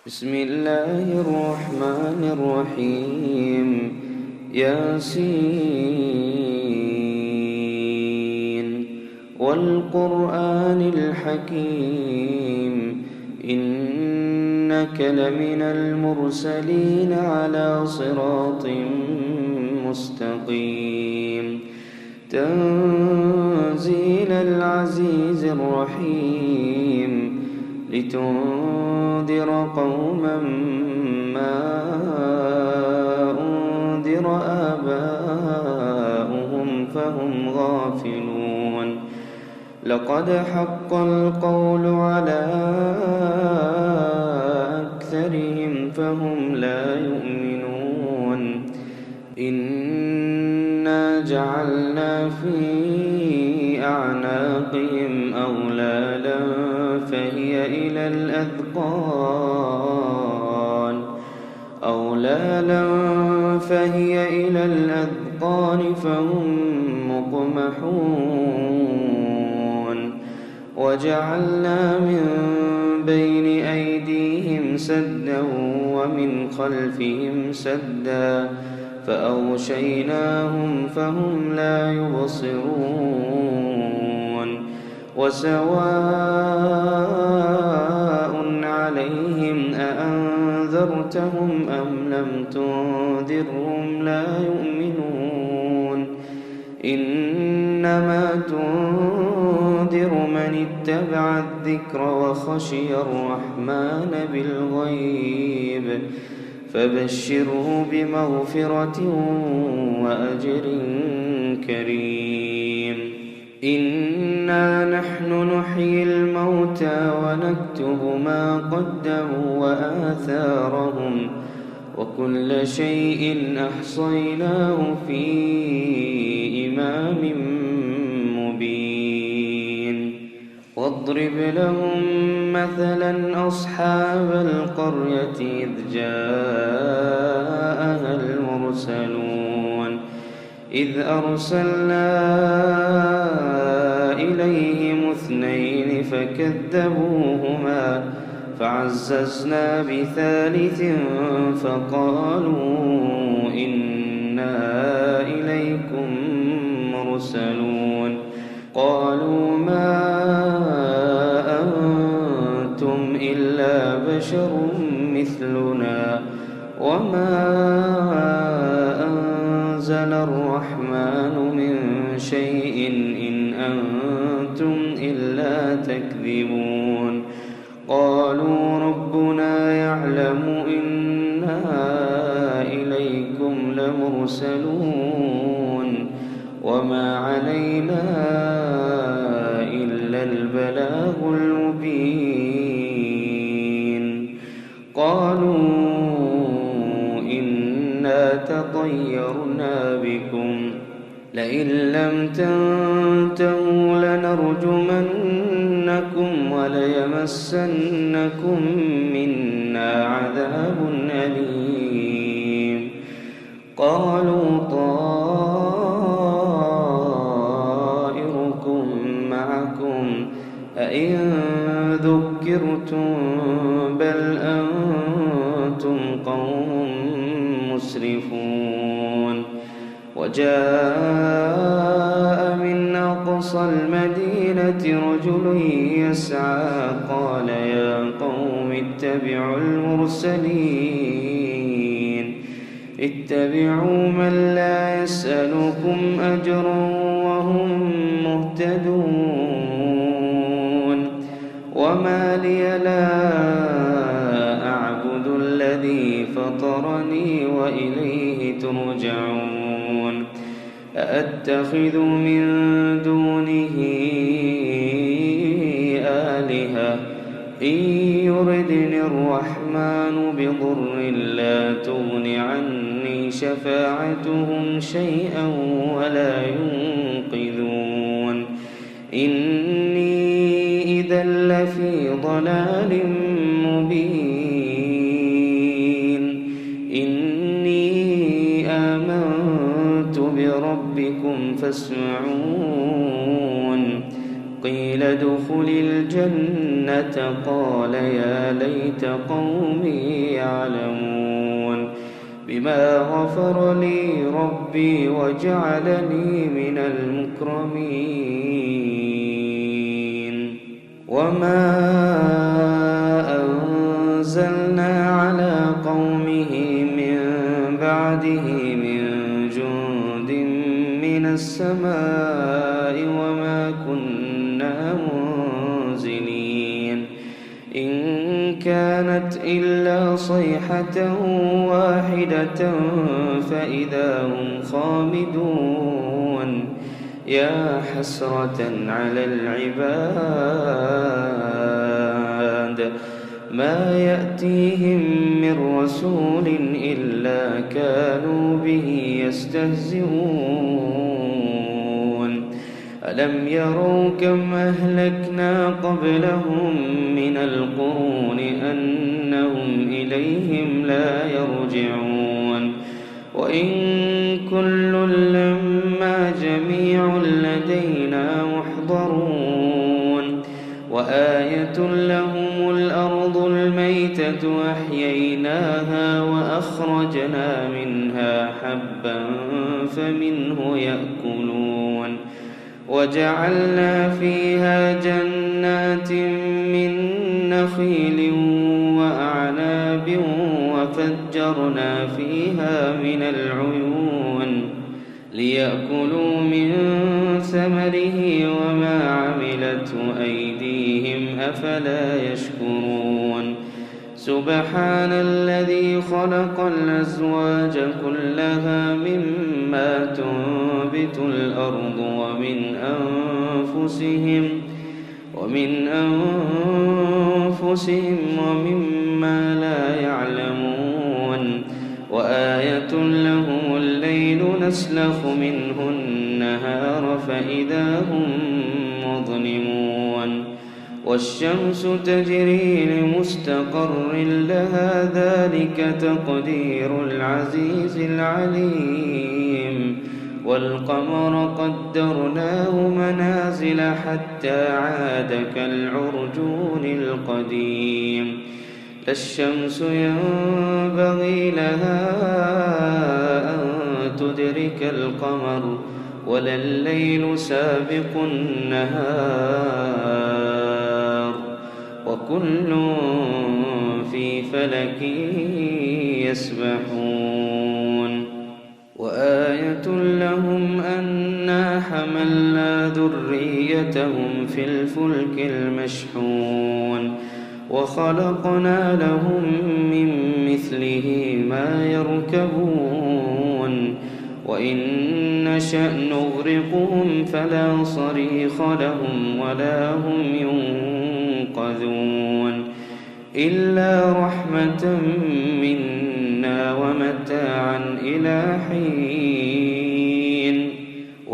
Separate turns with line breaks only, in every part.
بسم الله الرحمن الرحيم ياسين والقرآن الحكيم إنك لمن المرسلين على صراط مستقيم تنزيل العزيز الرحيم لتنذر قوما ما أنذر آباؤهم فهم غافلون لقد حق القول على أكثرهم فهم لا يؤمنون إنا جعلنا في أعناقهم أغلالا فهي إلى الأذقان فهم مقمحون وجعلنا من بين أيديهم سدا ومن خلفهم سدا فأغشيناهم فهم لا يبصرون وسواء عليهم أأنذرتهم أم لم تنذرهم لا يؤمنون إنما تنذر من اتبع الذكر وخشي الرحمن بالغيب فبشره بمغفرة وأجر كريم إنا نحن نحيي الموتى ونكتب ما قدموا وآثارهم وكل شيء أحصيناه في إمام مبين واضرب لهم مثلا أصحاب القرية إذ جاءها المرسلون إذ أرسلنا إليهم اثنين فكذبوهما فعززنا بثالث فقالوا إنا إليكم مرسلون قالوا ما أنتم إلا بشر مثلنا وما أنزل الرحمن من شيء إن أنتم إلا تكذبون قالوا ربنا يعلم إنا إليكم لمرسلون وما علينا إلا البلاغ المبين قالوا إنا تطيرنا بكم لئن لم تنتهوا لنرجمنكم وليمسنكم منا عذاب أليم قالوا طائركم معكم أئن ذكرتم بل أنتم قوم مسرفون وجاء من أقصى المدينة رجل يسعى قال يا قوم اتبعوا المرسلين اتبعوا من لا يسألكم أجرا وهم مهتدون وما لي لا أعبد الذي فطرني وإليه ترجعون أأتخذ من دونه آلهة إن يردني الرحمن بضر لا تغن عني شفاعتهم شيئا ولا ينقذون إني إذا لفي ضلال مبين إني آمنت بربكم فاسمعون قيل ادخل الجنة الجنة قال يا ليت قومي يعلمون بما غفر لي ربي وجعلني من المكرمين وما أنزلنا على قومه من بعده من جند من السماء وما كنا منزلين إن كانت إلا صيحة واحدة فإذا هم خامدون يا حسرة على العباد ما يأتيهم من رسول إلا كانوا به يستهزئون ألم يروا كم أهلكنا قبلهم من القرون أنهم إليهم لا يرجعون وإن كل لما جميع لدينا محضرون وآية لهم الأرض الميتة أحييناها وأخرجنا منها حبا فمنه يأكلون وجعلنا فيها جنات من نخيل وأعناب وفجرنا فيها من العيون ليأكلوا من ثمره وما عملته أيديهم أفلا يشكرون سبحان الذي خلق الأزواج كلها مما تنبت الأرض ومن أنفسهم ومما لا يعلمون وآية لهم الليل نسلخ منه النهار فإذا هم مظلمون والشمس تجري لمستقر لها ذلك تقدير العزيز العليم والقمر قدرناه منازل حتى عاد كالعرجون القديم لا الشمس ينبغي لها أن تدرك القمر ولا الليل سابق النهار وكل في فلك يسبحون وآية لهم أنا حملنا ذريتهم في الفلك المشحون وخلقنا لهم من مثله ما يركبون وإن نشأ نغرقهم فلا صريخ لهم ولا هم ينقذون إلا رحمة منا ومتاعا إلى حين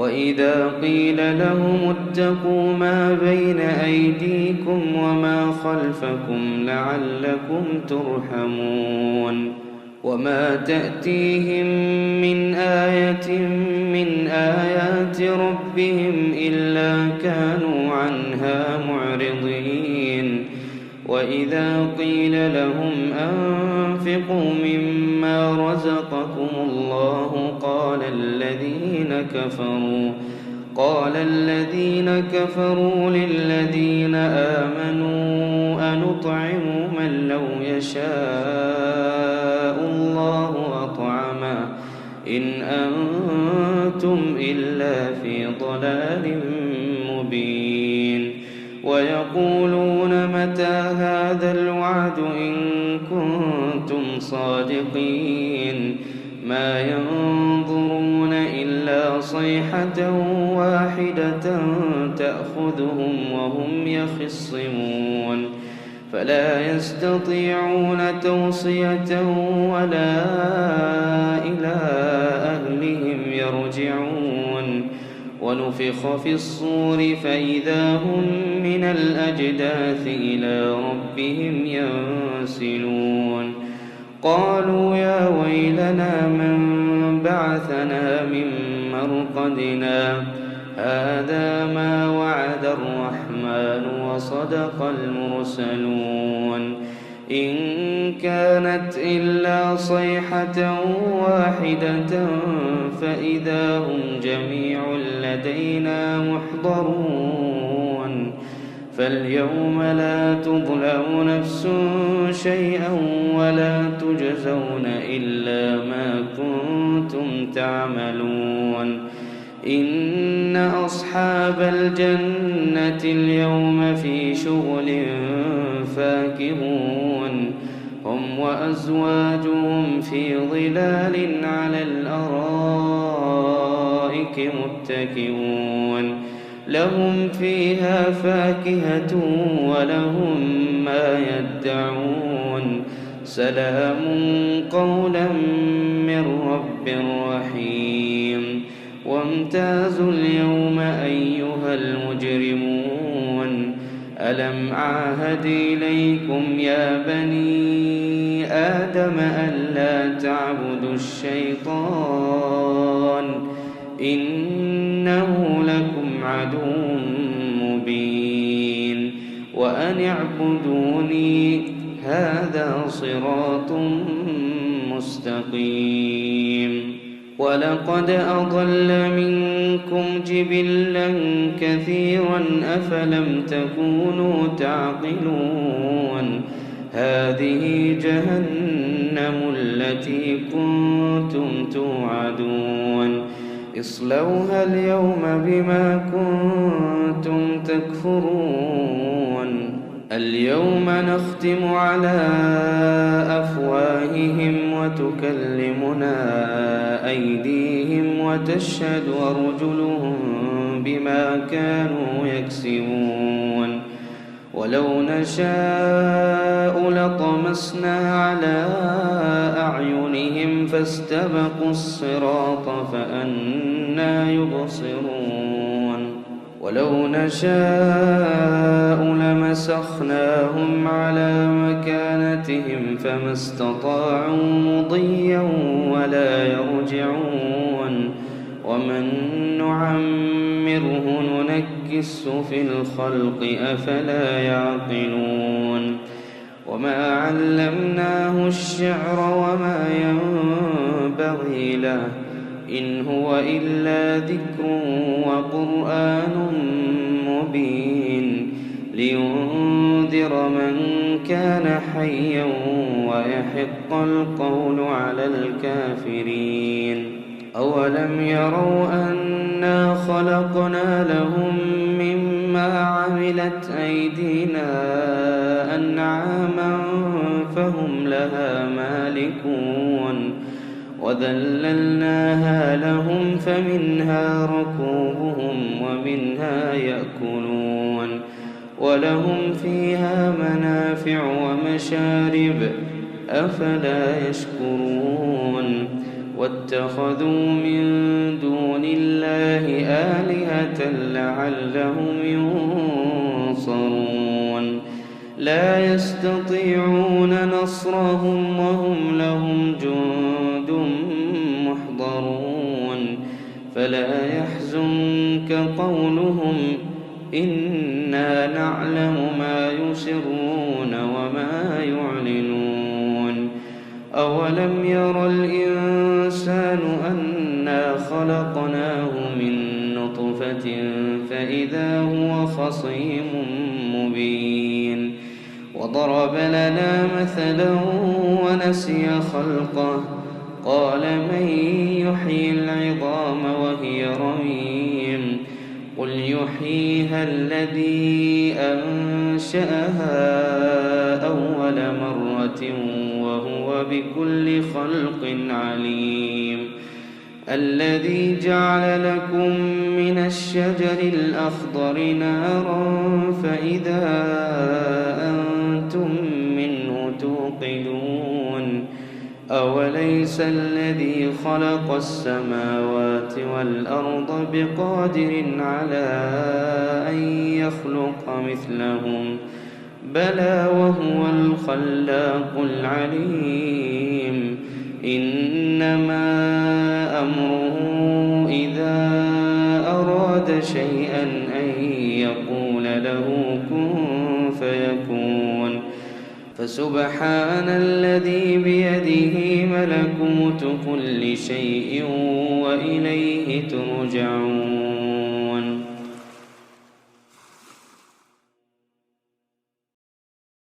وإذا قيل لهم اتقوا ما بين أيديكم وما خلفكم لعلكم ترحمون وما تأتيهم من آية من آيات ربهم إلا كانوا عنها معرضين وإذا قيل لهم أنفقوا مما رزقكم الله قال الذين كفروا للذين آمنوا أنطعم من لو يشاء الله أطعمه إن أنتم إلا في ضلال مبين ويقولون متى هذا الوعد إن كنتم صادقين ما ينظرون إلا صيحة واحدة تأخذهم وهم يخصمون فلا يستطيعون توصية ولا إلى أهلهم يرجعون ونفخ في الصور فإذا هم من الأجداث إلى ربهم ينسلون قالوا يا ويلنا من بعثنا من مرقدنا هذا ما وعد الرحمن الرحمن وصدق المرسلون إن كانت إلا صيحة واحدة فإذا هم جميع لدينا محضرون فاليوم لا تظلم نفس شيئا ولا تجزون إلا ما كنتم تعملون إن أصحاب الجنة اليوم في شغل فاكهون هم وأزواجهم في ظلال على الأرائك متكئون لهم فيها فاكهة ولهم ما يدعون سلام قولا من رب رحيم وامتازوا اليوم أيها المجرمون ألم أعهد إليكم يا بني آدم ألا تعبدوا الشيطان إنه لكم عدو مبين وأن اعبدوني هذا صراط مستقيم ولقد أضل منكم جبلا كثيرا أفلم تكونوا تعقلون هذه جهنم التي كنتم توعدون اصلوها اليوم بما كنتم تكفرون اليوم نختم على أفواههم وتكلمنا أيديهم وتشهد أرجلهم بما كانوا يكسبون ولو نشاء لطمسنا على أعينهم فاستبقوا الصراط فأنى يبصرون ولو نشاء لمسخناهم على مكانتهم فما استطاعوا مضيا ولا يرجعون ومن نعمره ننكسه في الخلق أفلا يعقلون وما علمناه الشعر وما ينبغي له إن هو إلا ذكر وقرآن مبين لينذر من كان حيا ويحق القول على الكافرين أولم يروا أنا خلقنا لهم مما عملت أيدينا أنعاما فهم لها مالكون وذللناها لهم فمنها ركوبهم ومنها يأكلون ولهم فيها منافع ومشارب أفلا يشكرون واتخذوا من دون الله آلهة لعلهم ينصرون لا يستطيعون نصرهم وهم لهم جند محضرون فلا يحزنك قولهم إنا نعلم ما يسرون وما يعلنون أولم ير الإنسان أنا خلقناه من نطفة فإذا هو خصيم مبين وضرب لنا مثلا ونسي خلقه قال من يحيي العظام وهي رميم قل يحييها الذي أنشأها أول مرة وهو بكل خلق عليم الذي جعل لكم من الشجر الأخضر نارا فإذا أنتم منه توقدون أوليس الذي خلق السماوات والأرض بقادر على أن يخلق مثلهم بلى وهو الخلاق العليم إنما أمره إذا أراد شيئا أن يقول له كن فيكون. فسبحان الذي بيده ملكوت كل شيء وإليه ترجعون.